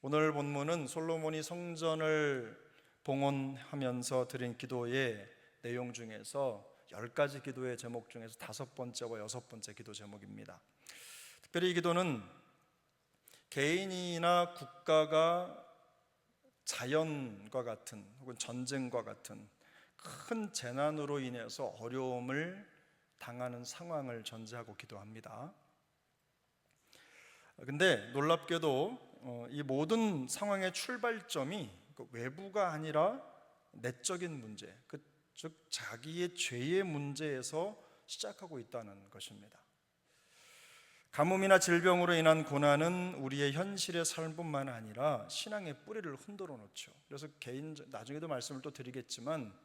오늘 본문은 솔로몬이 성전을 봉헌하면서 드린 기도의 내용 중에서 10가지 기도의 제목 중에서 5번째와 6번째 기도 제목입니다. 특별히 이 기도는 개인이나 국가가 자연과 같은 혹은 전쟁과 같은 큰 재난으로 인해서 어려움을 당하는 상황을 전제하고 기도합니다. 근데 놀랍게도 이 모든 상황의 출발점이 외부가 아니라 내적인 문제, 즉 자기의 죄의 문제에서 시작하고 있다는 것입니다. 가뭄이나 질병으로 인한 고난은 우리의 현실의 삶뿐만 아니라 신앙의 뿌리를 흔들어 놓죠. 그래서 나중에도 말씀을 또 드리겠지만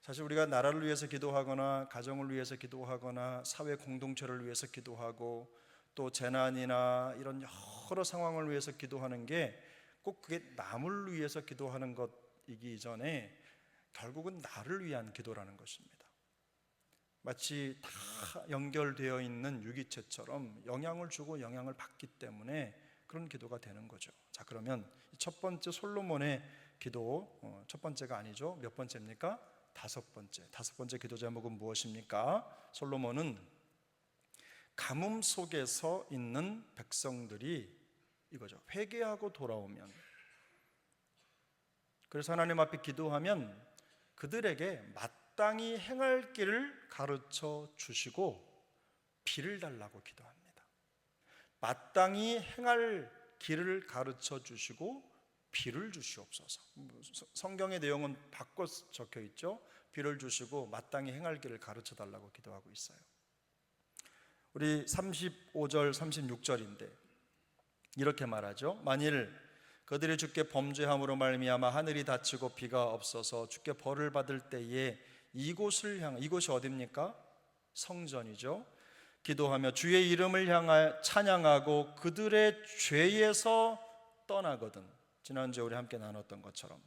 사실 우리가 나라를 위해서 기도하거나 가정을 위해서 기도하거나 사회 공동체를 위해서 기도하고 또 재난이나 이런 여러 상황을 위해서 기도하는 게 꼭 그게 남을 위해서 기도하는 것이기 이전에 결국은 나를 위한 기도라는 것입니다. 마치 다 연결되어 있는 유기체처럼 영향을 주고 영향을 받기 때문에 그런 기도가 되는 거죠. 자, 그러면 첫 번째 솔로몬의 기도, 첫 번째가 아니죠. 몇 번째입니까? 다섯 번째 기도 제목은 무엇입니까? 솔로몬은 가뭄 속에서 있는 백성들이 이거죠. 회개하고 돌아오면, 그래서 하나님 앞에 기도하면 그들에게 마땅히 행할 길을 가르쳐 주시고 비를 달라고 기도합니다. 마땅히 행할 길을 가르쳐 주시고 비를 주시옵소서. 성경의 내용은 바꿔 적혀 있죠. 비를 주시고 마땅히 행할 길을 가르쳐 달라고 기도하고 있어요. 우리 35절 36절인데 이렇게 말하죠. 만일 그들이 주께 범죄함으로 말미암아 하늘이 닫히고 비가 없어서 주께 벌을 받을 때에 이곳이 어디입니까? 성전이죠. 기도하며 주의 이름을 향하여 찬양하고 그들의 죄에서 떠나거든, 지난주에 우리 함께 나눴던 것처럼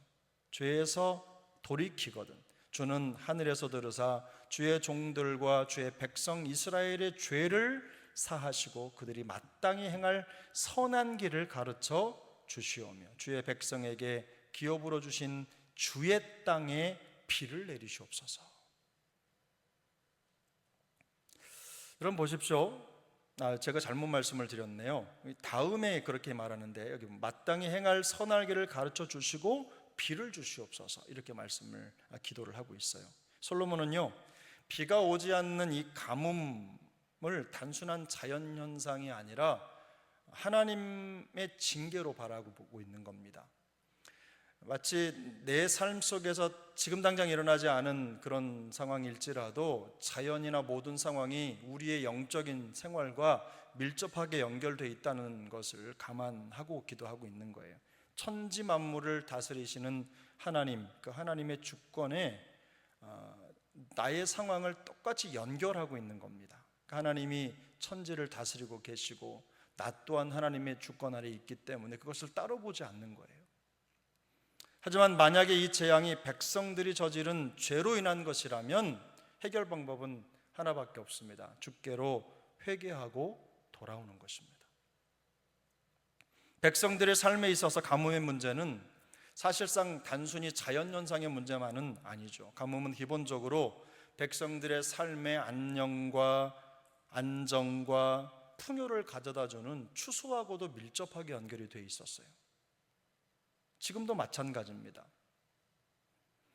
죄에서 돌이키거든 주는 하늘에서 들으사 주의 종들과 주의 백성 이스라엘의 죄를 사하시고 그들이 마땅히 행할 선한 길을 가르쳐 주시오며 주의 백성에게 기업으로 주신 주의 땅에 비를 내리시옵소서. 여러분 보십시오. 제가 잘못 말씀을 드렸네요. 다음에 그렇게 말하는데 여기 마땅히 행할 선한 길을 가르쳐 주시고 비를 주시옵소서 이렇게 기도를 하고 있어요. 솔로몬은요, 비가 오지 않는 이 가뭄을 단순한 자연현상이 아니라 하나님의 징계로 바라보고 있는 겁니다. 마치 내 삶 속에서 지금 당장 일어나지 않은 그런 상황일지라도 자연이나 모든 상황이 우리의 영적인 생활과 밀접하게 연결되어 있다는 것을 감안하고 기도하고 있는 거예요. 천지 만물을 다스리시는 하나님, 그 하나님의 주권에 나의 상황을 똑같이 연결하고 있는 겁니다. 하나님이 천지를 다스리고 계시고 나 또한 하나님의 주권 아래 있기 때문에 그것을 따로 보지 않는 거예요. 하지만 만약에 이 재앙이 백성들이 저지른 죄로 인한 것이라면 해결 방법은 하나밖에 없습니다. 주께로 회개하고 돌아오는 것입니다. 백성들의 삶에 있어서 가뭄의 문제는 사실상 단순히 자연현상의 문제만은 아니죠. 가뭄은 기본적으로 백성들의 삶의 안녕과 안정과 풍요를 가져다주는 추수하고도 밀접하게 연결이 되어 있었어요. 지금도 마찬가지입니다.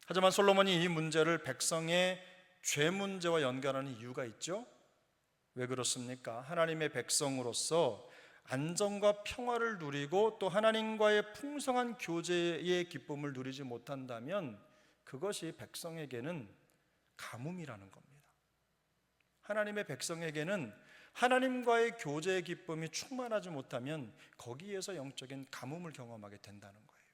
하지만 솔로몬이 이 문제를 백성의 죄 문제와 연결하는 이유가 있죠. 왜 그렇습니까? 하나님의 백성으로서 안정과 평화를 누리고 또 하나님과의 풍성한 교제의 기쁨을 누리지 못한다면 그것이 백성에게는 가뭄이라는 겁니다. 하나님의 백성에게는 하나님과의 교제의 기쁨이 충만하지 못하면 거기에서 영적인 가뭄을 경험하게 된다는 거예요.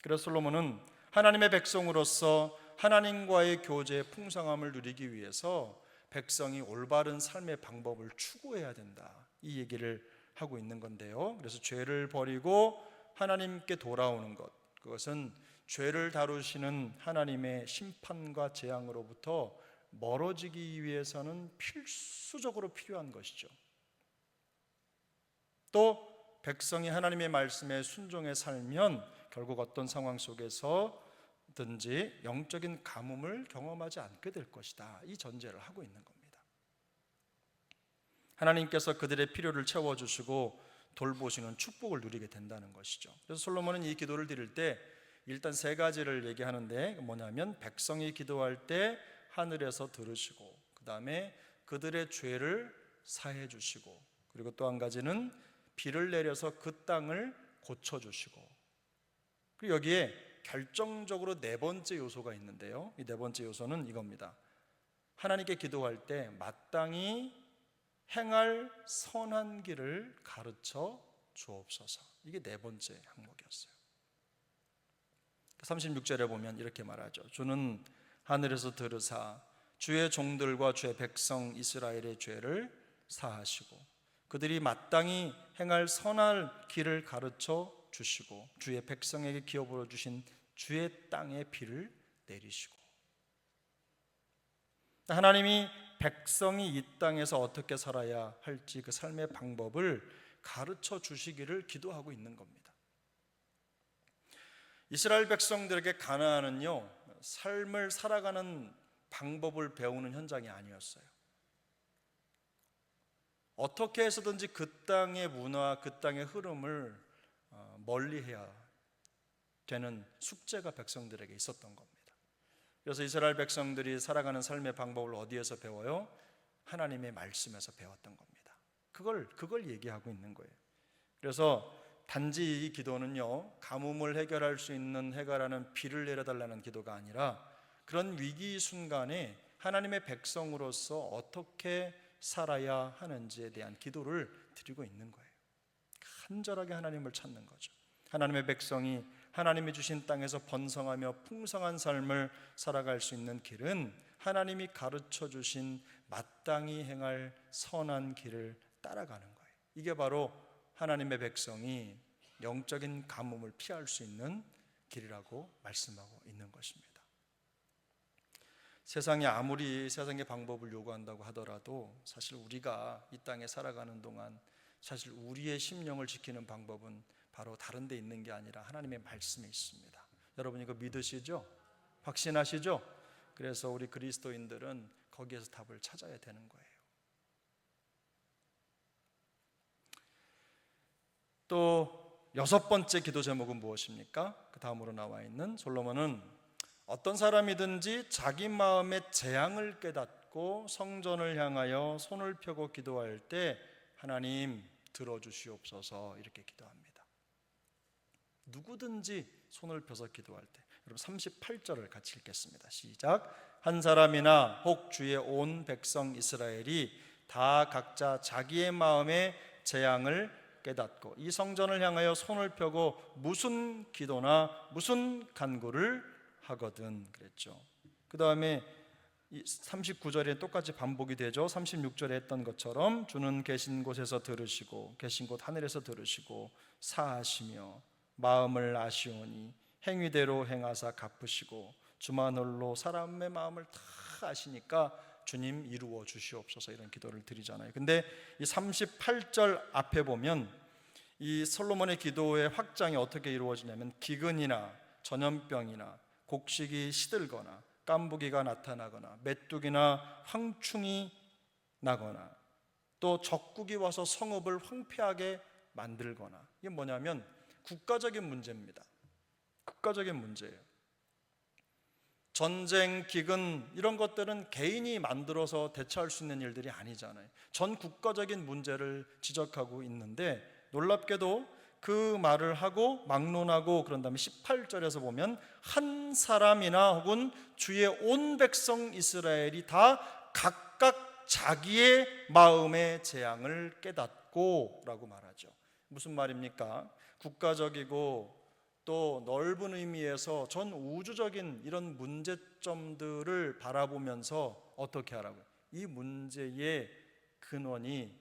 그래서 솔로몬은 하나님의 백성으로서 하나님과의 교제의 풍성함을 누리기 위해서 백성이 올바른 삶의 방법을 추구해야 된다, 이 얘기를 하고 있는 건데요. 그래서 죄를 버리고 하나님께 돌아오는 것, 그것은 죄를 다루시는 하나님의 심판과 재앙으로부터 멀어지기 위해서는 필수적으로 필요한 것이죠. 또 백성이 하나님의 말씀에 순종해 살면 결국 어떤 상황 속에서든지 영적인 가뭄을 경험하지 않게 될 것이다, 이 전제를 하고 있는 겁니다. 하나님께서 그들의 필요를 채워주시고 돌보시는 축복을 누리게 된다는 것이죠. 그래서 솔로몬은 이 기도를 드릴 때 일단 세 가지를 얘기하는데, 뭐냐면 백성이 기도할 때 하늘에서 들으시고, 그 다음에 그들의 죄를 사해 주시고, 그리고 또 한 가지는 비를 내려서 그 땅을 고쳐주시고, 그리고 여기에 결정적으로 네 번째 요소가 있는데요, 이 네 번째 요소는 이겁니다. 하나님께 기도할 때 마땅히 행할 선한 길을 가르쳐 주옵소서. 이게 네 번째 항목이었어요. 36절에 보면 이렇게 말하죠. 주는 하늘에서 들으사 주의 종들과 주의 백성 이스라엘의 죄를 사하시고 그들이 마땅히 행할 선한 길을 가르쳐 주시고 주의 백성에게 기업으로 주신 주의 땅에 비를 내리시고. 하나님이 백성이 이 땅에서 어떻게 살아야 할지 그 삶의 방법을 가르쳐 주시기를 기도하고 있는 겁니다. 이스라엘 백성들에게 가나안은요, 삶을 살아가는 방법을 배우는 현장이 아니었어요. 어떻게 해서든지 그 땅의 문화, 그 땅의 흐름을 멀리해야 되는 숙제가 백성들에게 있었던 겁니다. 그래서 이스라엘 백성들이 살아가는 삶의 방법을 어디에서 배워요? 하나님의 말씀에서 배웠던 겁니다. 그걸 얘기하고 있는 거예요. 그래서 단지 이 기도는요, 가뭄을 해결할 수 있는 해결하는 비를 내려달라는 기도가 아니라 그런 위기 순간에 하나님의 백성으로서 어떻게 살아야 하는지에 대한 기도를 드리고 있는 거예요. 간절하게 하나님을 찾는 거죠. 하나님의 백성이 하나님이 주신 땅에서 번성하며 풍성한 삶을 살아갈 수 있는 길은 하나님이 가르쳐 주신 마땅히 행할 선한 길을 따라가는 거예요. 이게 바로 하나님의 백성이 영적인 가뭄을 피할 수 있는 길이라고 말씀하고 있는 것입니다. 세상이 아무리 세상의 방법을 요구한다고 하더라도 사실 우리가 이 땅에 살아가는 동안 사실 우리의 심령을 지키는 방법은 바로 다른 데 있는 게 아니라 하나님의 말씀에 있습니다. 여러분 이거 믿으시죠? 확신하시죠? 그래서 우리 그리스도인들은 거기에서 답을 찾아야 되는 거예요. 또 여섯 번째 기도 제목은 무엇입니까? 그 다음으로 나와 있는 솔로몬은 어떤 사람이든지 자기 마음의 재앙을 깨닫고 성전을 향하여 손을 펴고 기도할 때 하나님 들어주시옵소서 이렇게 기도합니다. 누구든지 손을 펴서 기도할 때, 여러분 38절을 같이 읽겠습니다. 시작. 한 사람이나 혹 주의 온 백성 이스라엘이 다 각자 자기의 마음의 재앙을 깨닫고 이 성전을 향하여 손을 펴고 무슨 기도나 무슨 간구를 하거든 그랬죠. 그 다음에 39절에 똑같이 반복이 되죠. 36절에 했던 것처럼 주는 계신 곳에서 들으시고 계신 곳 하늘에서 들으시고 사하시며 마음을 아시오니 행위대로 행하사 갚으시고 주만홀로 사람의 마음을 다 아시니까 주님 이루어 주시옵소서 이런 기도를 드리잖아요. 근데 이 38절 앞에 보면 이 솔로몬의 기도의 확장이 어떻게 이루어지냐면 기근이나 전염병이나 곡식이 시들거나 깐부기가 나타나거나 메뚜기나 황충이 나거나 또 적국이 와서 성읍을 황폐하게 만들거나, 이게 뭐냐면 국가적인 문제입니다. 국가적인 문제예요. 전쟁, 기근 이런 것들은 개인이 만들어서 대처할 수 있는 일들이 아니잖아요. 전 국가적인 문제를 지적하고 있는데 놀랍게도 그 말을 하고 막론하고 그런 다음에 18절에서 보면 한 사람이나 혹은 주의 온 백성 이스라엘이 다 각각 자기의 마음의 재앙을 깨닫고 라고 말하죠. 무슨 말입니까? 국가적이고 또 넓은 의미에서 전 우주적인 이런 문제점들을 바라보면서 어떻게 하라고요? 이 문제의 근원이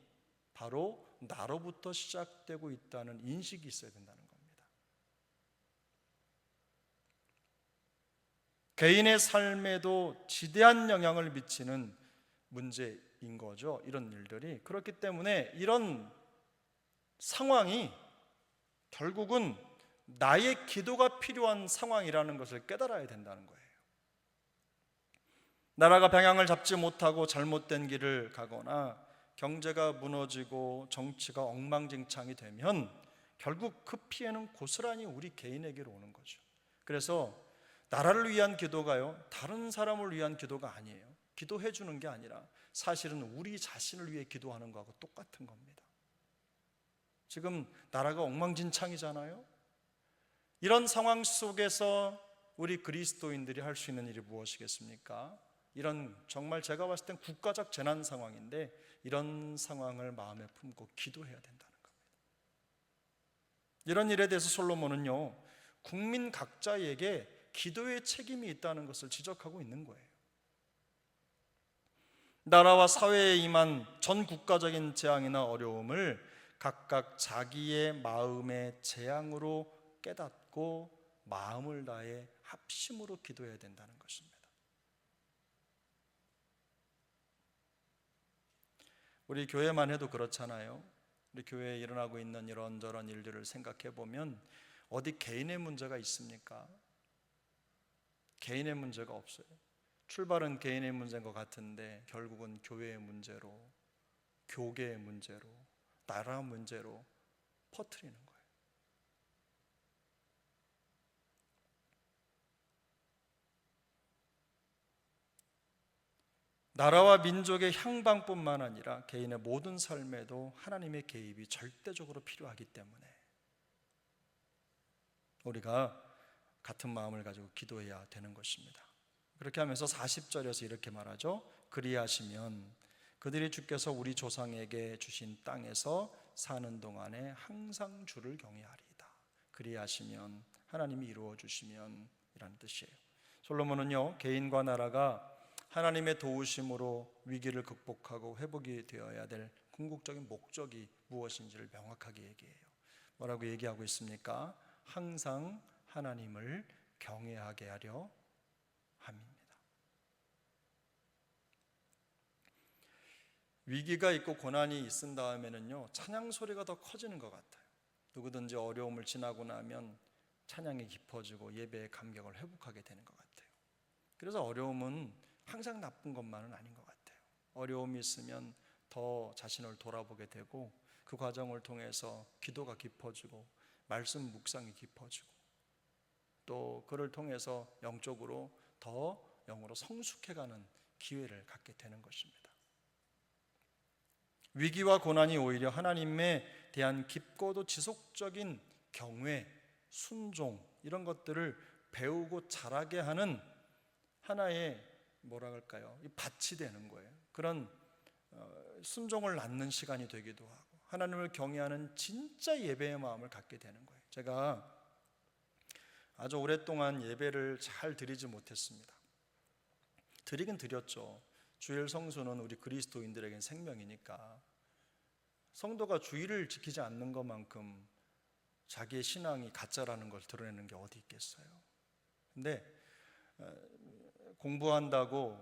바로 나로부터 시작되고 있다는 인식이 있어야 된다는 겁니다. 개인의 삶에도 지대한 영향을 미치는 문제인 거죠. 이런 일들이. 그렇기 때문에 이런 상황이 결국은 나의 기도가 필요한 상황이라는 것을 깨달아야 된다는 거예요. 나라가 방향을 잡지 못하고 잘못된 길을 가거나 경제가 무너지고 정치가 엉망진창이 되면 결국 그 피해는 고스란히 우리 개인에게로 오는 거죠. 그래서 나라를 위한 기도가요, 다른 사람을 위한 기도가 아니에요. 기도해 주는 게 아니라 사실은 우리 자신을 위해 기도하는 거하고 똑같은 겁니다. 지금 나라가 엉망진창이잖아요. 이런 상황 속에서 우리 그리스도인들이 할 수 있는 일이 무엇이겠습니까? 이런 정말 제가 봤을 땐 국가적 재난 상황인데 이런 상황을 마음에 품고 기도해야 된다는 겁니다. 이런 일에 대해서 솔로몬은요, 국민 각자에게 기도의 책임이 있다는 것을 지적하고 있는 거예요. 나라와 사회에 임한 전 국가적인 재앙이나 어려움을 각각 자기의 마음의 재앙으로 깨닫고 마음을 다해 합심으로 기도해야 된다는 것입니다. 우리 교회만 해도 그렇잖아요. 우리 교회에 일어나고 있는 이런저런 일들을 생각해 보면 어디 개인의 문제가 있습니까? 개인의 문제가 없어요. 출발은 개인의 문제인 것 같은데 결국은 교회의 문제로, 교계의 문제로, 나라 문제로 퍼뜨리는 거예요. 나라와 민족의 향방뿐만 아니라 개인의 모든 삶에도 하나님의 개입이 절대적으로 필요하기 때문에 우리가 같은 마음을 가지고 기도해야 되는 것입니다. 그렇게 하면서 40절에서 이렇게 말하죠. 그리하시면 그들이 주께서 우리 조상에게 주신 땅에서 사는 동안에 항상 주를 경외하리이다. 그리하시면 하나님이 이루어 주시면 이라는 뜻이에요. 솔로몬은요, 개인과 나라가 하나님의 도우심으로 위기를 극복하고 회복이 되어야 될 궁극적인 목적이 무엇인지를 명확하게 얘기해요. 뭐라고 얘기하고 있습니까? 항상 하나님을 경외하게 하려 함입니다. 위기가 있고 고난이 있은 다음에는요, 찬양 소리가 더 커지는 것 같아요. 누구든지 어려움을 지나고 나면 찬양이 깊어지고 예배의 감격을 회복하게 되는 것 같아요. 그래서 어려움은 항상 나쁜 것만은 아닌 것 같아요. 어려움이 있으면 더 자신을 돌아보게 되고 그 과정을 통해서 기도가 깊어지고 말씀 묵상이 깊어지고 또 그를 통해서 영적으로 더 영으로 성숙해가는 기회를 갖게 되는 것입니다. 위기와 고난이 오히려 하나님에 대한 깊고도 지속적인 경외, 순종 이런 것들을 배우고 자라게 하는 하나의 뭐라 할까요? 밭이 되는 거예요. 그런 순종을 낳는 시간이 되기도 하고 하나님을 경외하는 진짜 예배의 마음을 갖게 되는 거예요. 제가 아주 오랫동안 예배를 잘 드리지 못했습니다. 드리긴 드렸죠. 주일 성수는 우리 그리스도인들에겐 생명이니까 성도가 주일을 지키지 않는 것만큼 자기의 신앙이 가짜라는 걸 드러내는 게 어디 있겠어요. 근데 공부한다고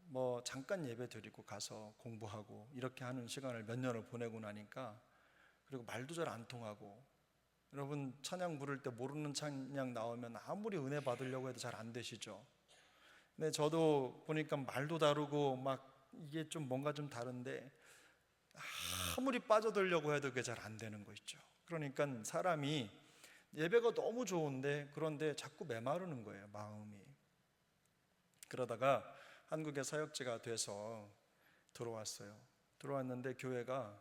뭐 잠깐 예배 드리고 가서 공부하고 이렇게 하는 시간을 몇 년을 보내고 나니까 그리고 말도 잘 안 통하고 여러분 찬양 부를 때 모르는 찬양 나오면 아무리 은혜 받으려고 해도 잘 안 되시죠. 근데 저도 보니까 말도 다르고 막 이게 좀 뭔가 좀 다른데 아무리 빠져들려고 해도 그게 잘 안 되는 거 있죠. 그러니까 사람이 예배가 너무 좋은데 그런데 자꾸 메마르는 거예요, 마음이. 그러다가 한국에 사역지가 돼서 들어왔어요. 들어왔는데 교회가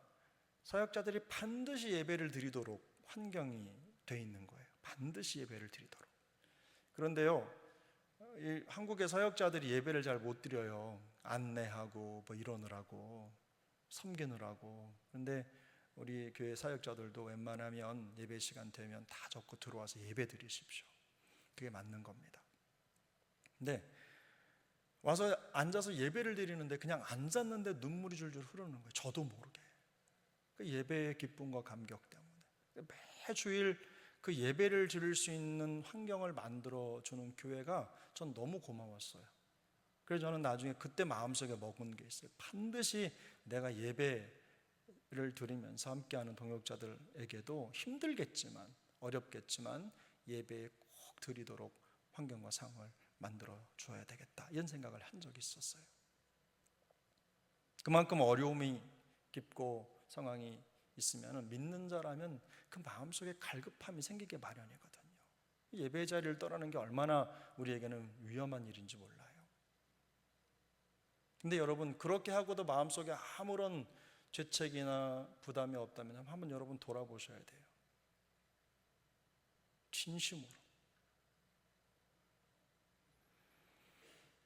사역자들이 반드시 예배를 드리도록 환경이 돼 있는 거예요. 반드시 예배를 드리도록. 그런데요, 이 한국의 사역자들이 예배를 잘 못 드려요. 안내하고 뭐 이러느라고 섬기느라고. 그런데 우리 교회 사역자들도 웬만하면 예배 시간 되면 다 적고 들어와서 예배 드리십시오. 그게 맞는 겁니다. 근데 와서 앉아서 예배를 드리는데 그냥 앉았는데 눈물이 줄줄 흐르는 거예요. 저도 모르게. 그 예배의 기쁨과 감격 때문에 매 주일 그 예배를 드릴 수 있는 환경을 만들어주는 교회가 전 너무 고마웠어요. 그래서 저는 나중에 그때 마음속에 먹은 게 있어요. 반드시 내가 예배를 드리면서 함께하는 동역자들에게도 힘들겠지만 어렵겠지만 예배에 꼭 드리도록 환경과 상황을 만들어 주어야 되겠다, 이런 생각을 한 적이 있었어요. 그만큼 어려움이 깊고 상황이 있으면 믿는 자라면 그 마음속에 갈급함이 생기게 마련이거든요. 예배 자리를 떠나는 게 얼마나 우리에게는 위험한 일인지 몰라요. 근데 여러분, 그렇게 하고도 마음속에 아무런 죄책이나 부담이 없다면 한번 여러분 돌아보셔야 돼요. 진심으로.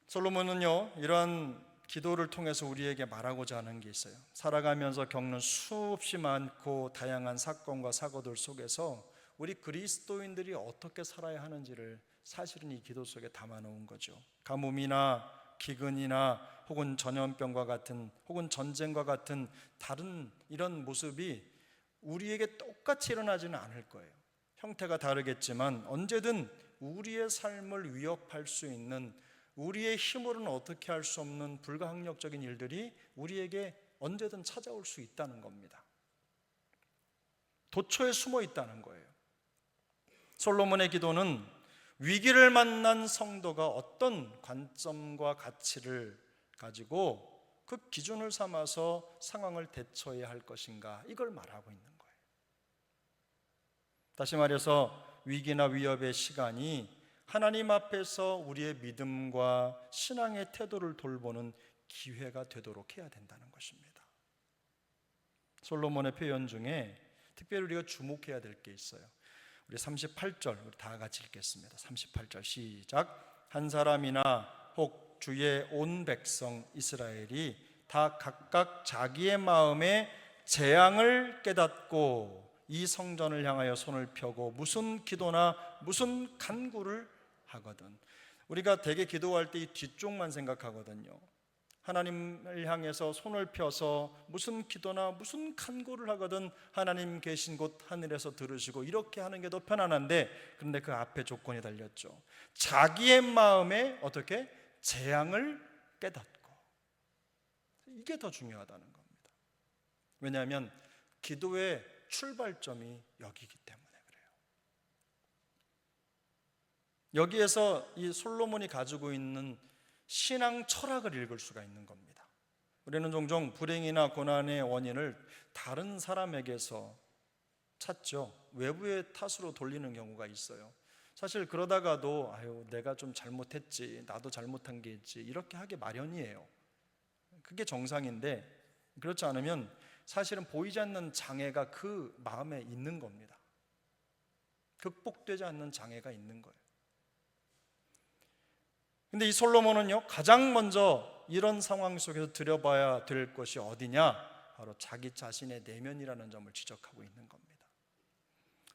솔로몬은요, 이러한 기도를 통해서 우리에게 말하고자 하는 게 있어요. 살아가면서 겪는 수없이 많고 다양한 사건과 사고들 속에서 우리 그리스도인들이 어떻게 살아야 하는지를 사실은 이 기도 속에 담아놓은 거죠. 가뭄이나 기근이나 혹은 전염병과 같은, 혹은 전쟁과 같은 다른 이런 모습이 우리에게 똑같이 일어나지는 않을 거예요. 형태가 다르겠지만 언제든 우리의 삶을 위협할 수 있는, 우리의 힘으로는 어떻게 할 수 없는 불가항력적인 일들이 우리에게 언제든 찾아올 수 있다는 겁니다. 도처에 숨어 있다는 거예요. 솔로몬의 기도는 위기를 만난 성도가 어떤 관점과 가치를 가지고 그 기준을 삼아서 상황을 대처해야 할 것인가, 이걸 말하고 있는 거예요. 다시 말해서 위기나 위협의 시간이 하나님 앞에서 우리의 믿음과 신앙의 태도를 돌보는 기회가 되도록 해야 된다는 것입니다. 솔로몬의 표현 중에 특별히 우리가 주목해야 될 게 있어요. 우리 38절 우리 다 같이 읽겠습니다. 38절 시작. 한 사람이나 혹 주의 온 백성 이스라엘이 다 각각 자기의 마음에 재앙을 깨닫고 이 성전을 향하여 손을 펴고 무슨 기도나 무슨 간구를 하거든. 우리가 대개 기도할 때 이 뒤쪽만 생각하거든요. 하나님을 향해서 손을 펴서 무슨 기도나 무슨 간구를 하거든 하나님 계신 곳 하늘에서 들으시고, 이렇게 하는 게 더 편안한데, 그런데 그 앞에 조건이 달렸죠. 자기의 마음에 어떻게? 재앙을 깨닫고. 이게 더 중요하다는 겁니다. 왜냐하면 기도의 출발점이 여기이기 때문에 그래요. 여기에서 이 솔로몬이 가지고 있는 신앙 철학을 읽을 수가 있는 겁니다. 우리는 종종 불행이나 고난의 원인을 다른 사람에게서 찾죠. 외부의 탓으로 돌리는 경우가 있어요. 사실 그러다가도 내가 좀 잘못했지, 나도 잘못한 게 있지, 이렇게 하기 마련이에요. 그게 정상인데, 그렇지 않으면 사실은 보이지 않는 장애가 그 마음에 있는 겁니다. 극복되지 않는 장애가 있는 거예요. 근데 이 솔로몬은요, 가장 먼저 이런 상황 속에서 들여봐야 될 것이 어디냐? 바로 자기 자신의 내면이라는 점을 지적하고 있는 겁니다.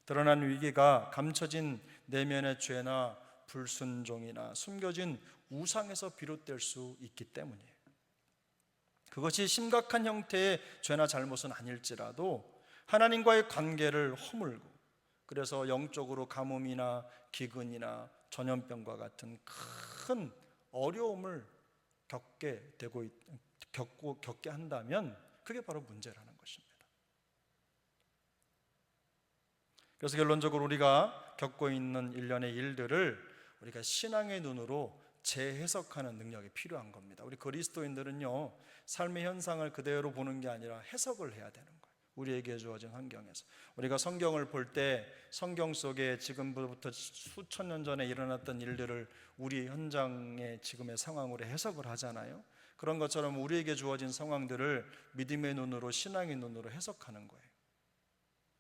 드러난 위기가 감춰진 내면의 죄나 불순종이나 숨겨진 우상에서 비롯될 수 있기 때문이에요. 그것이 심각한 형태의 죄나 잘못은 아닐지라도 하나님과의 관계를 허물고, 그래서 영적으로 가뭄이나 기근이나 전염병과 같은 큰 어려움을 겪게 한다면 그게 바로 문제라는 것입니다. 그래서 결론적으로 우리가 겪고 있는 일련의 일들을 우리가 신앙의 눈으로 재해석하는 능력이 필요한 겁니다. 우리 그리스도인들은요, 삶의 현상을 그대로 보는 게 아니라 해석을 해야 되는 거예요. 우리에게 주어진 환경에서 우리가 성경을 볼 때 성경 속에 지금부터 수천 년 전에 일어났던 일들을 우리 현장의 지금의 상황으로 해석을 하잖아요. 그런 것처럼 우리에게 주어진 상황들을 믿음의 눈으로, 신앙의 눈으로 해석하는 거예요.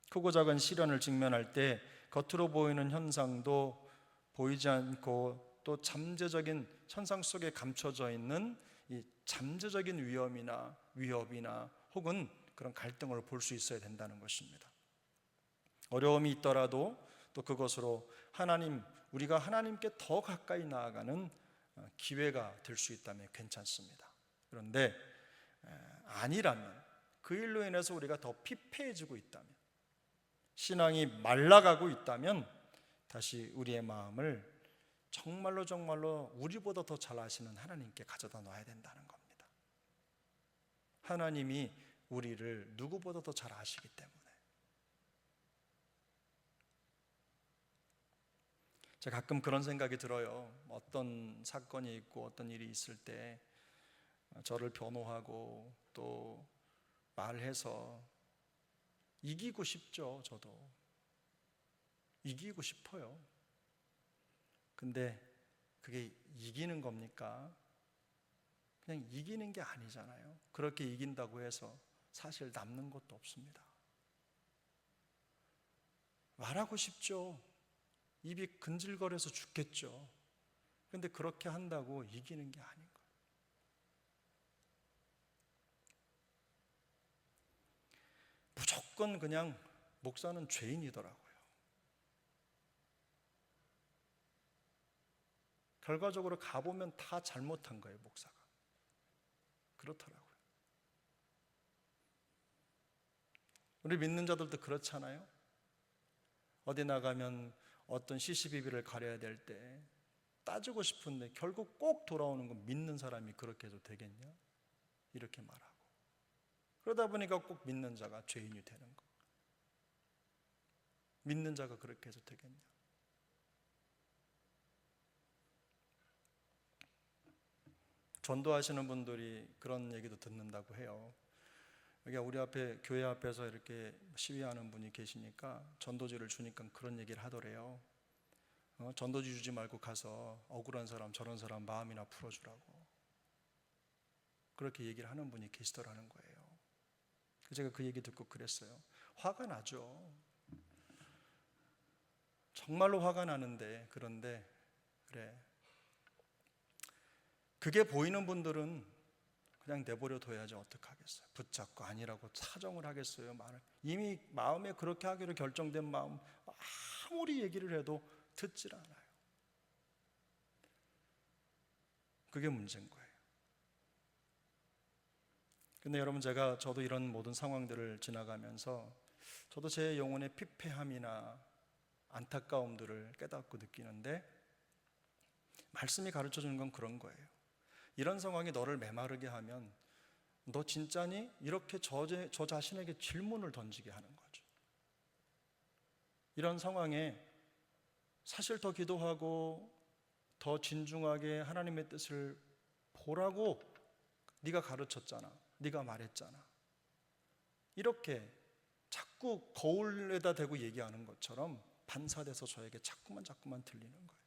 크고 작은 시련을 직면할 때 겉으로 보이는 현상도 보이지 않고 또 잠재적인 현상 속에 감춰져 있는 이 잠재적인 위협이나 혹은 그런 갈등을 볼 수 있어야 된다는 것입니다. 어려움이 있더라도 또 그것으로 우리가 하나님께 더 가까이 나아가는 기회가 될 수 있다면 괜찮습니다. 그런데 아니라면, 그 일로 인해서 우리가 더 피폐해지고 있다면, 신앙이 말라가고 있다면 다시 우리의 마음을 정말로 우리보다 더 잘 아시는 하나님께 가져다 놔야 된다는 겁니다. 하나님이 우리를 누구보다 더 잘 아시기 때문에. 제가 가끔 그런 생각이 들어요. 어떤 사건이 있고 어떤 일이 있을 때 저를 변호하고 또 말해서 이기고 싶죠. 저도 이기고 싶어요. 근데 그게 이기는 겁니까? 그냥 이기는 게 아니잖아요. 그렇게 이긴다고 해서 사실 남는 것도 없습니다. 말하고 싶죠. 입이 근질거려서 죽겠죠. 근데 그렇게 한다고 이기는 게 아닌 거예요. 무조건 그냥 목사는 죄인이더라고요. 결과적으로 가보면 다 잘못한 거예요, 목사가. 그렇더라고요. 우리 믿는 자들도 그렇잖아요. 어디 나가면 어떤 시시비비를 가려야 될 때 따지고 싶은데 결국 꼭 돌아오는 건 믿는 사람이 그렇게 해도 되겠냐? 이렇게 말하고. 그러다 보니까 꼭 믿는 자가 죄인이 되는 거. 믿는 자가 그렇게 해도 되겠냐? 전도하시는 분들이 그런 얘기도 듣는다고 해요. 여기 우리 앞에 교회 앞에서 이렇게 시위하는 분이 계시니까 전도지를 주니까 그런 얘기를 하더래요. 전도지 주지 말고 가서 억울한 사람 저런 사람 마음이나 풀어주라고 그렇게 얘기를 하는 분이 계시더라는 거예요. 제가 그 얘기 듣고 그랬어요. 화가 나죠. 정말로 화가 나는데 그런데 그래 그게 보이는 분들은 그냥 내버려 둬야지 어떡하겠어요. 붙잡고 아니라고 사정을 하겠어요. 이미 마음에 그렇게 하기로 결정된 마음 아무리 얘기를 해도 듣질 않아요. 그게 문제인 거예요. 근데 여러분 저도 이런 모든 상황들을 지나가면서 저도 제 영혼의 피폐함이나 안타까움들을 깨닫고 느끼는데 말씀이 가르쳐주는 건 그런 거예요. 이런 상황이 너를 메마르게 하면 너 진짜니? 이렇게 저 자신에게 질문을 던지게 하는 거죠. 이런 상황에 사실 더 기도하고 더 진중하게 하나님의 뜻을 보라고 네가 가르쳤잖아. 네가 말했잖아. 이렇게 자꾸 거울에다 대고 얘기하는 것처럼 반사돼서 저에게 자꾸만 들리는 거예요.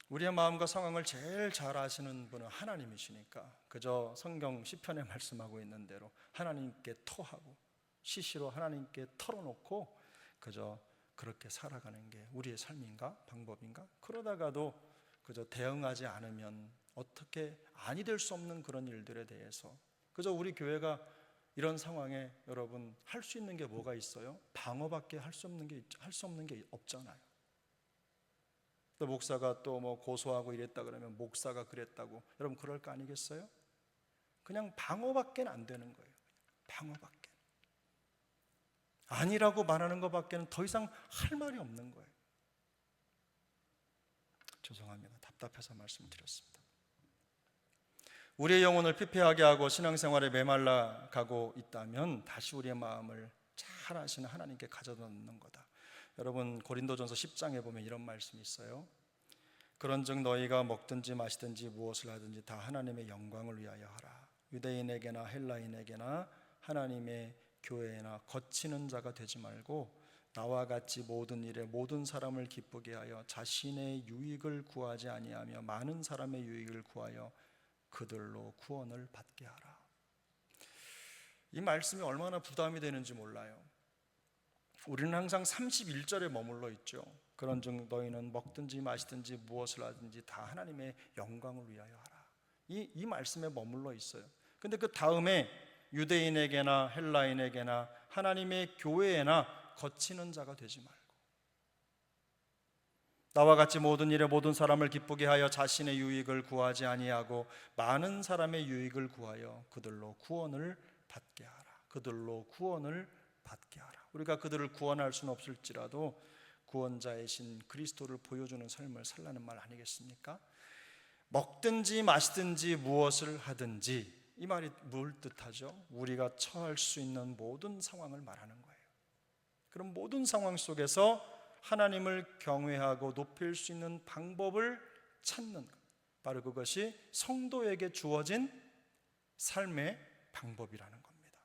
우리의 마음과 상황을 제일 잘 아시는 분은 하나님이시니까 그저 성경 시편에 말씀하고 있는 대로 하나님께 토하고 시시로 하나님께 털어놓고 그저 그렇게 살아가는 게 우리의 삶인가? 방법인가? 그러다가도 그저 대응하지 않으면 어떻게 아니 될 수 없는 그런 일들에 대해서 그저 우리 교회가 이런 상황에 여러분 할 수 있는 게 뭐가 있어요? 방어밖에 할 수 없는 게 없잖아요. 또 목사가 또 뭐 고소하고 이랬다 그러면 목사가 그랬다고 여러분 그럴 거 아니겠어요? 그냥 방어밖에 안 되는 거예요. 방어밖에. 아니라고 말하는 것밖에는 더 이상 할 말이 없는 거예요. 죄송합니다. 답답해서 말씀드렸습니다. 우리의 영혼을 피폐하게 하고 신앙생활에 메말라 가고 있다면 다시 우리의 마음을 잘 아시는 하나님께 가져다 놓는 거다. 여러분 고린도전서 10장에 보면 이런 말씀이 있어요. 그런즉 너희가 먹든지 마시든지 무엇을 하든지 다 하나님의 영광을 위하여 하라. 유대인에게나 헬라인에게나 하나님의 교회나 거치는 자가 되지 말고 나와 같이 모든 일에 모든 사람을 기쁘게 하여 자신의 유익을 구하지 아니하며 많은 사람의 유익을 구하여 그들로 구원을 받게 하라. 이 말씀이 얼마나 부담이 되는지 몰라요. 우리는 항상 31절에 머물러 있죠. 그런즉 너희는 먹든지 마시든지 무엇을 하든지 다 하나님의 영광을 위하여 하라. 이 말씀에 머물러 있어요. 근데 그 다음에 유대인에게나 헬라인에게나 하나님의 교회에나 거치는 자가 되지 말고 나와 같이 모든 일에 모든 사람을 기쁘게 하여 자신의 유익을 구하지 아니하고 많은 사람의 유익을 구하여 그들로 구원을 받게 하라. 그들로 구원을 받게 하라. 우리가 그들을 구원할 수는 없을지라도 구원자이신 그리스도를 보여주는 삶을 살라는 말 아니겠습니까? 먹든지 마시든지 무엇을 하든지 이 말이 뭘 뜻하죠? 우리가 처할 수 있는 모든 상황을 말하는 거예요. 그런 모든 상황 속에서 하나님을 경외하고 높일 수 있는 방법을 찾는 것, 바로 그것이 성도에게 주어진 삶의 방법이라는 겁니다.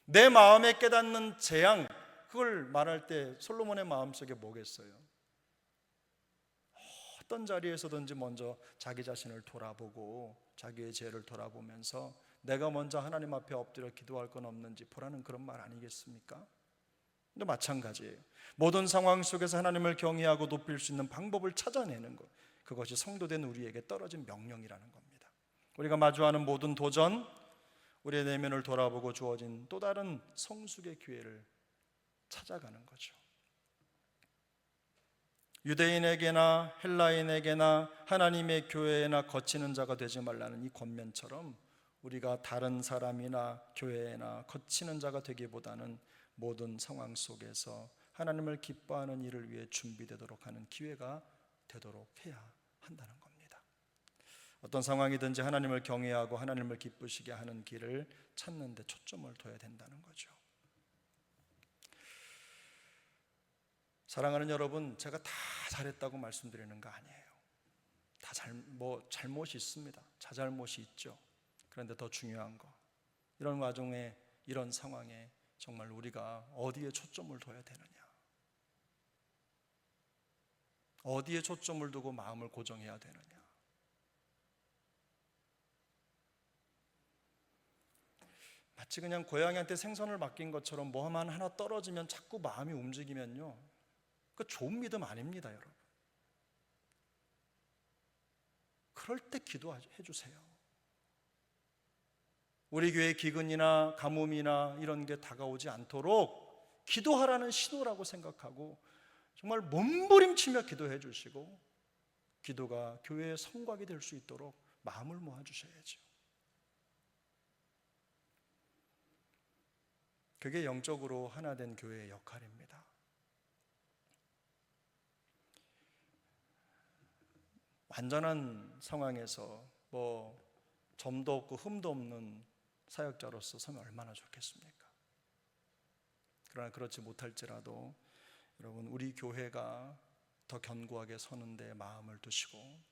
내 마음에 깨닫는 재앙, 그걸 말할 때 솔로몬의 마음속에 뭐겠어요? 어떤 자리에서든지 먼저 자기 자신을 돌아보고 자기의 죄를 돌아보면서 내가 먼저 하나님 앞에 엎드려 기도할 건 없는지 보라는 그런 말 아니겠습니까? 근데 마찬가지예요. 모든 상황 속에서 하나님을 경외하고 높일 수 있는 방법을 찾아내는 것, 그것이 성도된 우리에게 떨어진 명령이라는 겁니다. 우리가 마주하는 모든 도전, 우리의 내면을 돌아보고 주어진 또 다른 성숙의 기회를 찾아가는 거죠. 유대인에게나 헬라인에게나 하나님의 교회에나 거치는 자가 되지 말라는 이 권면처럼 우리가 다른 사람이나 교회나 거치는 자가 되기보다는 모든 상황 속에서 하나님을 기뻐하는 일을 위해 준비되도록 하는 기회가 되도록 해야 한다는 겁니다. 어떤 상황이든지 하나님을 경외하고 하나님을 기쁘시게 하는 길을 찾는 데 초점을 둬야 된다는 거죠. 사랑하는 여러분, 제가 다 잘했다고 말씀드리는 거 아니에요. 다 잘못이 있습니다. 자잘못이 있죠. 그런데 더 중요한 거, 이런 와중에 이런 상황에 정말 우리가 어디에 초점을 둬야 되느냐, 어디에 초점을 두고 마음을 고정해야 되느냐. 마치 그냥 고양이한테 생선을 맡긴 것처럼 뭐만 하나 떨어지면 자꾸 마음이 움직이면요, 그 좋은 믿음 아닙니다, 여러분. 그럴 때 기도해 주세요. 우리 교회 기근이나 가뭄이나 이런 게 다가오지 않도록 기도하라는 신호라고 생각하고 정말 몸부림치며 기도해 주시고 기도가 교회의 성곽이 될 수 있도록 마음을 모아 주셔야죠. 그게 영적으로 하나 된 교회의 역할입니다. 완전한 상황에서 점도 없고 흠도 없는 사역자로서 서면 얼마나 좋겠습니까? 그러나 그렇지 못할지라도 여러분, 우리 교회가 더 견고하게 서는데 마음을 두시고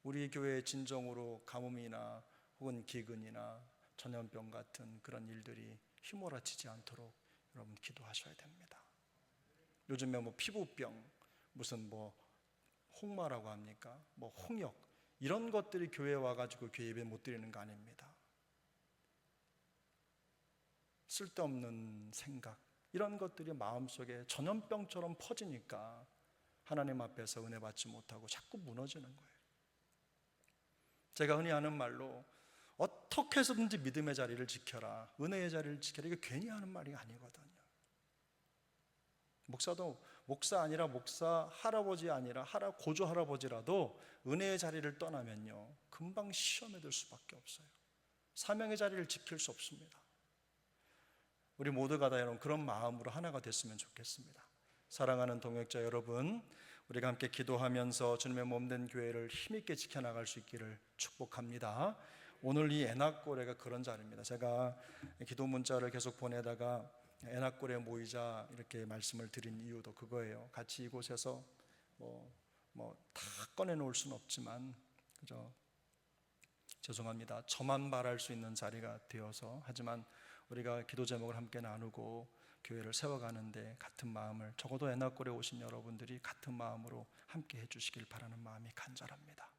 우리 교회의 진정으로 가뭄이나 혹은 기근이나 전염병 같은 그런 일들이 휘몰아치지 않도록 여러분 기도하셔야 됩니다. 요즘에 피부병, 무슨 홍마라고 합니까? 홍역, 이런 것들이 교회에 와가지고 교회 예배 못 드리는 거 아닙니다. 쓸데없는 생각, 이런 것들이 마음속에 전염병처럼 퍼지니까 하나님 앞에서 은혜 받지 못하고 자꾸 무너지는 거예요. 제가 흔히 하는 말로 어떻게 해서든지 믿음의 자리를 지켜라, 은혜의 자리를 지켜라, 이게 괜히 하는 말이 아니거든요. 목사 아니라 목사, 할아버지 아니라 고조 할아버지라도 은혜의 자리를 떠나면요, 금방 시험에 들 수밖에 없어요. 사명의 자리를 지킬 수 없습니다. 우리 모두가 다 여러분 그런 마음으로 하나가 됐으면 좋겠습니다. 사랑하는 동역자 여러분, 우리가 함께 기도하면서 주님의 몸된 교회를 힘있게 지켜나갈 수 있기를 축복합니다. 오늘 이 애낙고래가 그런 자리입니다. 제가 기도 문자를 계속 보내다가 애낙고래 모이자 이렇게 말씀을 드린 이유도 그거예요. 같이 이곳에서 다 꺼내놓을 수는 없지만 죄송합니다. 저만 말할 수 있는 자리가 되어서, 하지만 우리가 기도 제목을 함께 나누고 교회를 세워가는데 같은 마음을, 적어도 애낙골에 오신 여러분들이 같은 마음으로 함께 해주시길 바라는 마음이 간절합니다.